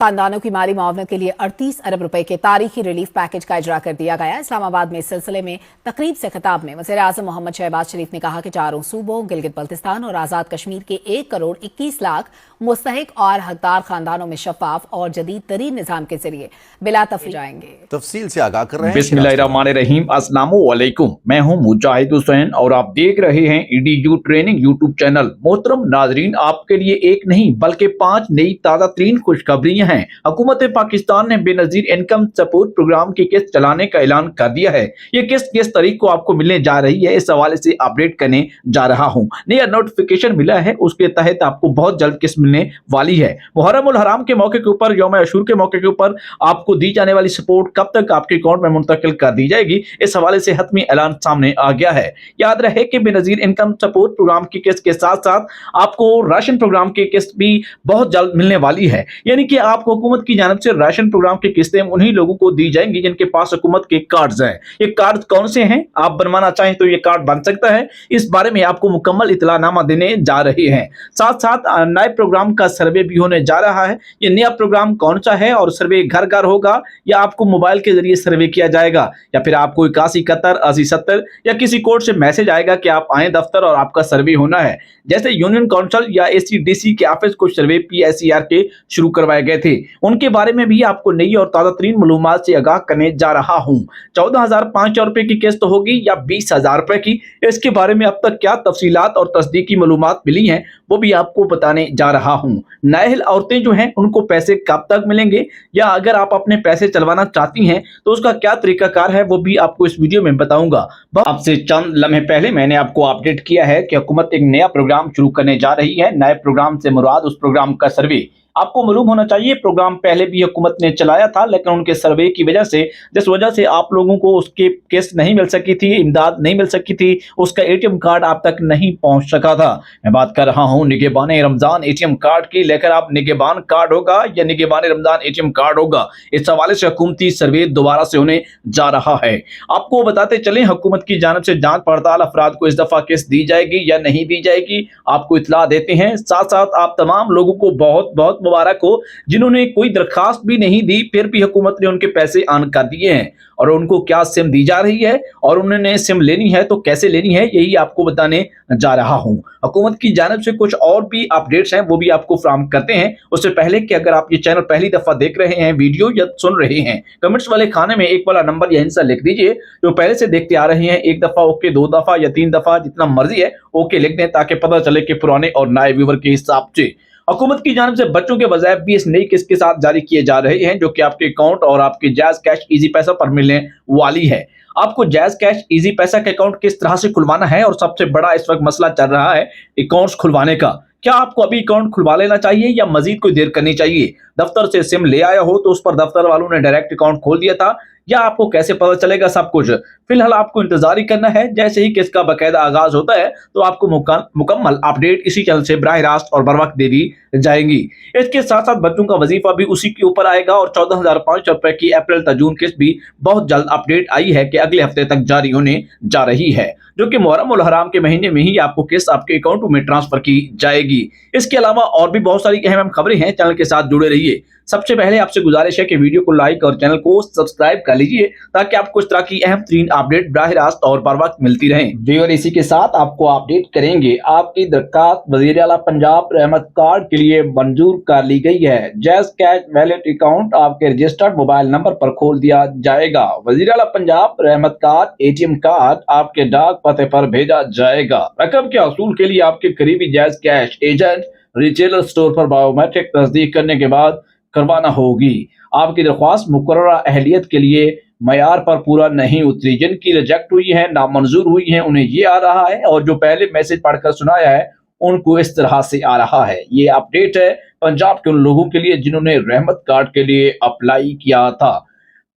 खानदानों की माली मुआवनत के लिए 38 अरब रुपए के तारीखी रिलीफ पैकेज का इजरा कर दिया गया। इस्लामाबाद में इस सिलसिले में तकरीब से खिताब में वज़ीर-ए-आज़म मोहम्मद शहबाज शरीफ ने कहा कि चारों सूबों गिलगित बल्तिस्तान और आज़ाद कश्मीर के 1 करोड़ 21 लाख मुस्तहिक और हकदार खानदानों में शफाफ और जदीद तरीन निज़ाम के जरिए बिला तफरीक जाएंगे। तफसील से आगाह कर रहे हैं। बिस्मिल्लाहिर्रहमानिर्रहीम, अस्सलामु अलैकुम। मैं हूं मुजाहिद हुसैन और आप देख रहे हैं EDU ट्रेनिंग यूट्यूब चैनल। मोहतरम नाजरीन, आपके लिए एक नहीं बल्कि 5 नई ताज़ा तरीन खुशखबरियां हैं। हुकूमत पाकिस्तान ने बेनजीर इनकम सपोर्ट प्रोग्राम की किस्त चलाने का ऐलान कर दिया है। ये किस्त किस तारीख को आपको मिलने जा रही है, इस हवाले से अपडेट करने जा रहा हूं। नया नोटिफिकेशन मिला है, उसके तहत आपको बहुत जल्द किस्त मिलने वाली है। मुहर्रम उल हराम के मौके के ऊपर, यौम अशूर के मौके के ऊपर आपको दी जाने वाली सपोर्ट कब तक आपके अकाउंट में मुंतकिल कर दी जाएगी, इस हवाले से हतमी ऐलान सामने आ गया है। याद रहे कि बेनजीर इनकम सपोर्ट प्रोग्राम की किस्त के साथ साथ आपको राशन प्रोग्राम की किस्त भी बहुत जल्द मिलने वाली है। यानी कि आपको हुकूमत की जानिब से राशन प्रोग्राम की किस्तें उन्हीं लोगों को दी जाएंगी जिनके पास हुकूमत के कार्ड्स हैं। ये कार्ड कौन से हैं, आप बनवाना चाहें तो ये कार्ड बन सकता है। इस बारे में आपको मुकम्मल इतलानामा देने जा रहे हैं। साथ साथ नए प्रोग्राम का सर्वे भी होने जा रहा है। ये नया प्रोग्राम कौन सा है और सर्वे घर घर होगा या आपको मोबाइल के जरिए सर्वे किया जाएगा, या फिर आपको 81718070 या किसी कोड से मैसेज आएगा कि आप आए दफ्तर और आपका सर्वे होना है। जैसे यूनियन काउंसिल या ACDC के ऑफिस कुछ सर्वे PSER के शुरू करवाए गए थे, उनके बारे में भी आपको नई और ताज़ा तरीन मालूमात से आगाह करने जा रहा हूं। 14,500 रुपए की किस्त होगी या 20,000 रुपए की, इसके बारे में अब तक क्या तफसीलात और तस्दीकी मालूमात मिली हैं वो भी आपको बताने जा रहा हूं। नाअहल औरतें जो हैं उनको पैसे कब तक मिलेंगे, या अगर आप अपने पैसे चलवाना चाहती हैं तो उसका क्या तरीकाकार है वो भी आपको इस वीडियो में बताऊंगा। आपसे चंद लम्हे पहले मैंने आपको अपडेट किया है कि हुकूमत एक नया प्रोग्राम शुरू करने जा रही है। नए प्रोग्राम से मुराद उस प्रोग्राम का सर्वे। आपको मालूम होना चाहिए प्रोग्राम पहले भी हुकूमत ने चलाया था, लेकिन उनके सर्वे की वजह से, जिस वजह से आप लोगों को उसके किस्त नहीं मिल सकी थी, इमदाद नहीं मिल सकी थी, उसका ATM कार्ड आप तक नहीं पहुंच सका था। मैं बात कर रहा हूं निगहबान रमजान ATM कार्ड की। लेकर आप निगहबान कार्ड होगा या निगहबान रमजान ATM कार्ड होगा, इस हवाले से हुकूमती सर्वे दोबारा से होने जा रहा है। आपको बताते चलें, हुकूमत की जानिब से जांच पड़ताल अफराद को इस दफा किस्त दी जाएगी या नहीं दी जाएगी, आपको इतला देते हैं। साथ साथ आप तमाम लोगों को बहुत बहुत मुबारक हो जिन्होंने कोई दरखास्त भी नहीं दी, फिर भी हुकूमत ने उनके पैसे ऑन कर दिए हैं। और उनको क्या सिम दी जा रही है और उन्होंने सिम लेनी है तो कैसे लेनी है, यही आपको बताने जा रहा हूं। हुकूमत की जानिब से कुछ और भी अपडेट्स हैं, वो भी आपको फराहम करते हैं। उससे पहले कि अगर आप ये चैनल पहली दफा देख रहे हैं वीडियो या सुन रहे हैं, कमेंट्स वाले खाने में एक वाला नंबर या हिंसा लिख दीजिए। जो पहले से देखते आ रहे हैं, एक दफा ओके, 2 दफा या 3 दफा, जितना मर्जी है ओके लिख दें, ताकि पता चले कि पुराने और नए व्यूवर के हिसाब से हुकूमत की जानिब से बच्चों के वज़ाइफ भी इस नई किस्त के साथ जारी किए जा रहे हैं, जो कि आपके अकाउंट और आपके जायज कैश इजी पैसा पर मिलने वाली है। आपको जायज कैश इजी पैसा के अकाउंट किस तरह से खुलवाना है, और सबसे बड़ा इस वक्त मसला चल रहा है अकाउंट्स खुलवाने का। क्या आपको अभी अकाउंट खुलवा लेना चाहिए या मजीद कोई देर करनी चाहिए? दफ्तर से सिम ले आया हो तो उस पर दफ्तर वालों ने डायरेक्ट अकाउंट खोल दिया था, या आपको कैसे पता चलेगा सब कुछ? फिलहाल आपको इंतजार ही करना है। जैसे ही किस्त का बाकायदा आगाज होता है तो आपको मुकम्मल अपडेट इसी चैनल से बराह रास्त और बर वक्त दे दी जाएंगी। इसके साथ साथ बच्चों का वजीफा भी उसी के ऊपर आएगा, और 14,500 रुपए की अप्रैल तक जून किस्त भी बहुत जल्द अपडेट आई है कि अगले हफ्ते तक जारी होने जा रही है, जो कि मुहर्रम उल हराम के महीने में ही आपको किस्त आपके अकाउंट में ट्रांसफर की जाएगी। इसके अलावा और भी बहुत सारी अहम खबरें हैं, चैनल के साथ जुड़े रहिए। सबसे पहले आपसे गुजारिश है कि वीडियो को लाइक और चैनल को सब्सक्राइब कर लीजिए, ताकि आपको इस तरह की अहम तरीन अपडेट बराह रास्त और बर वक्त मिलती रहे। और इसी के साथ आपको अपडेट करेंगे, आपकी दरखास्त वज़ीर आला पंजाब रहमत कार्ड के लिए मंजूर कर ली गई है। जायज कैश वैलेट अकाउंट आपके रजिस्टर्ड मोबाइल नंबर पर खोल दिया जाएगा। वज़ीर आला पंजाब रहमत कार्ड ATM कार्ड आपके डाक पते पर भेजा जाएगा। रकम के असूल के लिए आपके करीबी जायज कैश एजेंट रिटेलर स्टोर पर बायोमेट्रिक तस्दीक करने के बाद करवाना होगी। आपकी दरख्वास्त मुकर्ररा अहलियत के लिए मयार पर पूरा नहीं उतरी, जिनकी रिजेक्ट हुई है, नामंजूर हुई है, उन्हें ये आ रहा है, और जो पहले मैसेज पढ़कर सुनाया है उनको इस तरह से आ रहा है। ये अपडेट है पंजाब के उन लोगों के लिए जिन्होंने रहमत कार्ड के लिए अप्लाई किया था।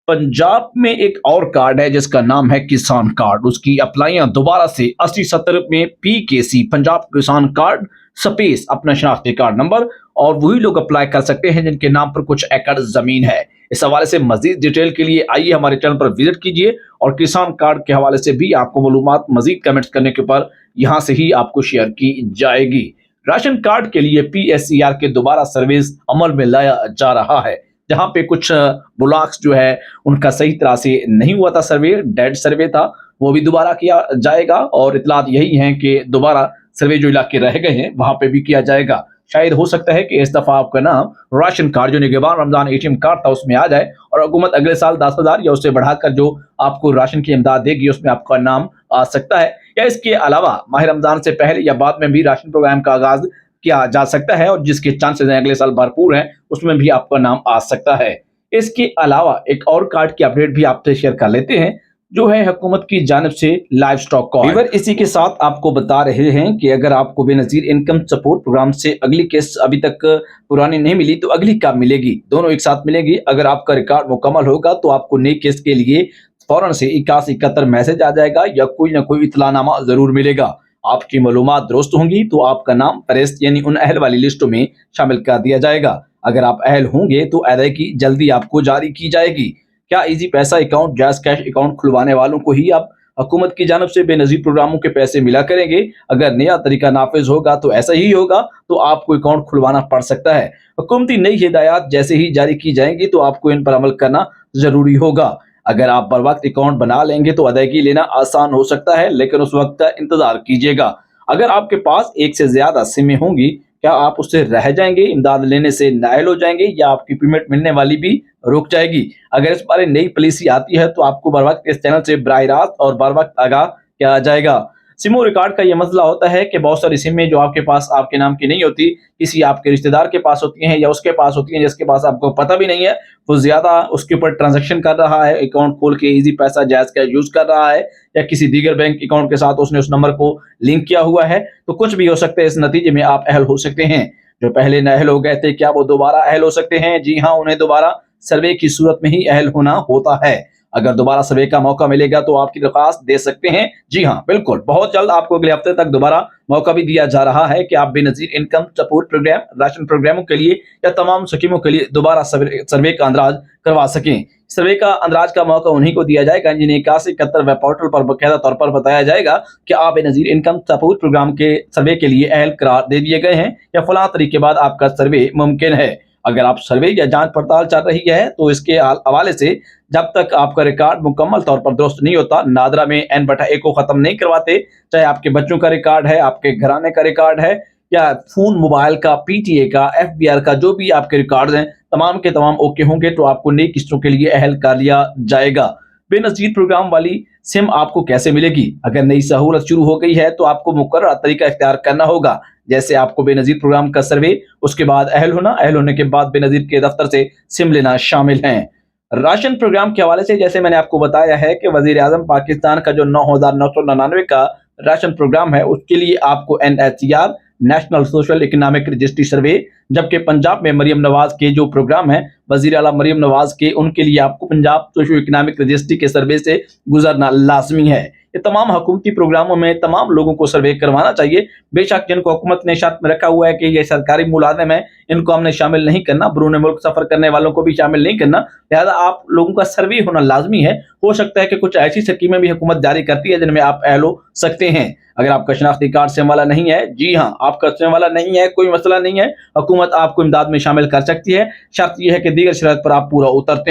पंजाब में एक और कार्ड है जिसका नाम है किसान कार्ड। उसकी अप्लाइयां दोबारा से 8070 में PKC पंजाब किसान कार्ड स्पेस अपना शनाख्ती कार्ड नंबर, और वही लोग अप्लाई कर सकते हैं जिनके नाम पर कुछ एकड़ जमीन है। इस हवाले से मजीद डिटेल के लिए आइए हमारे चैनल पर विजिट कीजिए, और किसान कार्ड के हवाले से भी आपको मालूमात मजीद कमेंट्स करने के ऊपर यहाँ से ही आपको शेयर की जाएगी। राशन कार्ड के लिए PSCR के दोबारा सर्विस अमल में लाया जा रहा है, जहां पे कुछ ब्लॉक्स जो है उनका सही तरह से नहीं हुआ था, सर्वे डेड सर्वे था, वो भी दोबारा किया जाएगा। और इतलात यही है कि दोबारा सर्वे जो इलाके रह गए हैं वहां पे भी किया जाएगा। शायद हो सकता है कि इस दफा आपका नाम राशन कार्ड जो निगहबान रमजान ATM कार्ड था उसमें आ जाए और हुकूमत अगले साल 10,000 या उससे बढ़ाकर जो आपको राशन की इमदाद देगी उसमें आपका नाम आ सकता है। या इसके अलावा माह रमजान से पहले या बाद में भी राशन प्रोग्राम का आगाज किया जा सकता है और जिसके चांसेस हैं अगले साल भरपूर हैं, उसमें भी आपका नाम आ सकता है। इसके अलावा एक और कार्ड की अपडेट भी आपसे शेयर कर लेते हैं, जो है हुकूमत की जानिब से लाइव स्टॉक कार्ड। इसी के साथ आपको बता रहे हैं कि अगर आपको बेनजीर इनकम सपोर्ट प्रोग्राम से अगली किस्त अभी तक पुरानी नहीं मिली तो अगली कब मिलेगी, दोनों एक साथ मिलेगी। अगर आपका रिकॉर्ड मुकम्मल होगा तो आपको नई किस्त के लिए फौरन से 8171 मैसेज आ जाएगा या कोई ना कोई इतलानामा जरूर मिलेगा। आपकी मालूमात दुरुस्त होंगी तो आपका नाम फहरिस्त यानी उन अहल वाली लिस्टों में शामिल कर दिया जाएगा। अगर आप अहल होंगे तो अदायगी जल्दी आपको जारी की जाएगी। क्या इजी पैसा अकाउंट, जायज कैश अकाउंट खुलवाने वालों को ही आप हुकूमत की जानिब से बेनजीर प्रोग्रामों के पैसे मिला करेंगे? अगर नया तरीका नाफिज होगा तो ऐसा ही होगा, तो आपको अकाउंट खुलवाना पड़ सकता है। हुकूमती नई हिदायत जैसे ही जारी की जाएंगी तो आपको इन पर अमल करना जरूरी होगा। अगर आप बर वक्त अकाउंट बना लेंगे तो अदायगी लेना आसान हो सकता है, लेकिन उस वक्त का इंतजार कीजिएगा। अगर आपके पास एक से ज्यादा सिमें होंगी, क्या आप उससे रह जाएंगे, इमदाद लेने से नाअहल हो जाएंगे या आपकी पेमेंट मिलने वाली भी रुक जाएगी? अगर इस बारे नई पॉलिसी आती है तो आपको बर वक्त इस चैनल से बराह रास्त और बर वक्त आगाह किया जाएगा। सिमो रिकॉर्ड का यह मसला होता है कि बहुत सारी सिमें जो आपके पास आपके नाम की नहीं होती, किसी आपके रिश्तेदार के पास होती हैं या उसके पास होती हैं जिसके पास आपको पता भी नहीं है, वो ज्यादा उसके ऊपर ट्रांजैक्शन कर रहा है, अकाउंट खोल के इजी पैसा जायज का यूज कर रहा है या किसी दीगर बैंक अकाउंट के साथ उसने उस नंबर को लिंक किया हुआ है, तो कुछ भी हो सकता है। इस नतीजे में आप अहल हो सकते हैं। जो पहले नाअहल हो गए थे, क्या वो दोबारा अहल हो सकते हैं? जी हाँ, उन्हें दोबारा सर्वे की सूरत में ही अहल होना होता है। अगर दोबारा सर्वे का मौका मिलेगा तो आपकी दरख्वास्त दे सकते हैं। जी हाँ, बिल्कुल, बहुत जल्द आपको अगले हफ्ते तक दोबारा मौका भी दिया जा रहा है कि आप Benazir income support program, ration प्रोग्रामों के लिए या तमाम स्कीमों के लिए दोबारा सर्वे का अंदराज करवा सकें। सर्वे का अंदराज का मौका उन्हीं को दिया जाएगा जिन्हें 8171 वेब पोर्टल पर बाकायदा तौर पर बताया जाएगा कि आप बेनजीर इनकम सपोर्ट प्रोग्राम के सर्वे के लिए अहल करार दे दिए गए हैं या फलां तरीके बाद आपका सर्वे मुमकिन है। अगर आप सर्वे या जांच पड़ताल चल रही है तो इसके हवाले से जब तक आपका रिकॉर्ड मुकम्मल तौर पर दुरुस्त नहीं होता, नादरा में N/A को खत्म नहीं करवाते, चाहे आपके बच्चों का रिकॉर्ड है, आपके घराने का रिकॉर्ड है या फोन मोबाइल का, PTA का, FBR का, जो भी आपके रिकॉर्ड हैं तमाम के तमाम ओके होंगे तो आपको नई किस्तों के लिए अहल कर लिया जाएगा। बेनजीर प्रोग्राम वाली सिम आपको कैसे मिलेगी? अगर नई सहूलत शुरू हो गई है तो आपको मुकर्रर तरीका इख्तियार करना होगा, जैसे आपको बेनजीर प्रोग्राम का सर्वे, उसके बाद अहल होना, अहल होने के बाद बेनजीर के दफ्तर से सिम लेना शामिल हैं। राशन प्रोग्राम के हवाले से जैसे मैंने आपको बताया है कि वजीर आजम पाकिस्तान का जो 9,999 का राशन प्रोग्राम है उसके लिए आपको NSCR, national social economic registry survey, जबकि पंजाब में मरियम नवाज के जो प्रोग्राम है वजीर आला मरियम नवाज के, उनके लिए आपको पंजाब सोशल इकोनॉमिक रजिस्ट्री के सर्वे से गुजरना लाजमी है। ये तमाम हुकूमती प्रोग्रामों में तमाम लोगों को सर्वे करवाना चाहिए। बेशक जिनको हुकूमत ने शर्त में रखा हुआ है कि ये सरकारी मुलाजिम है, इनको हमने शामिल नहीं करना, बरूने मुल्क सफर करने वालों को भी शामिल नहीं करना, लिहाजा आप लोगों का सर्वे होना लाजमी है। हो सकता है कि कुछ ऐसी स्कीमें भी हुकूमत जारी करती है जिनमें आप अहल हो सकते हैं। अगर आपका शनाख्ती कार्ड सिम वाला नहीं है, जी हाँ, आपका सिम वाला नहीं है, कोई मसला नहीं है, हुकूमत आपको इमदाद में शामिल कर सकती है। शर्त यह है कि दीगर शराइत पर आप पूरा उतरते हो।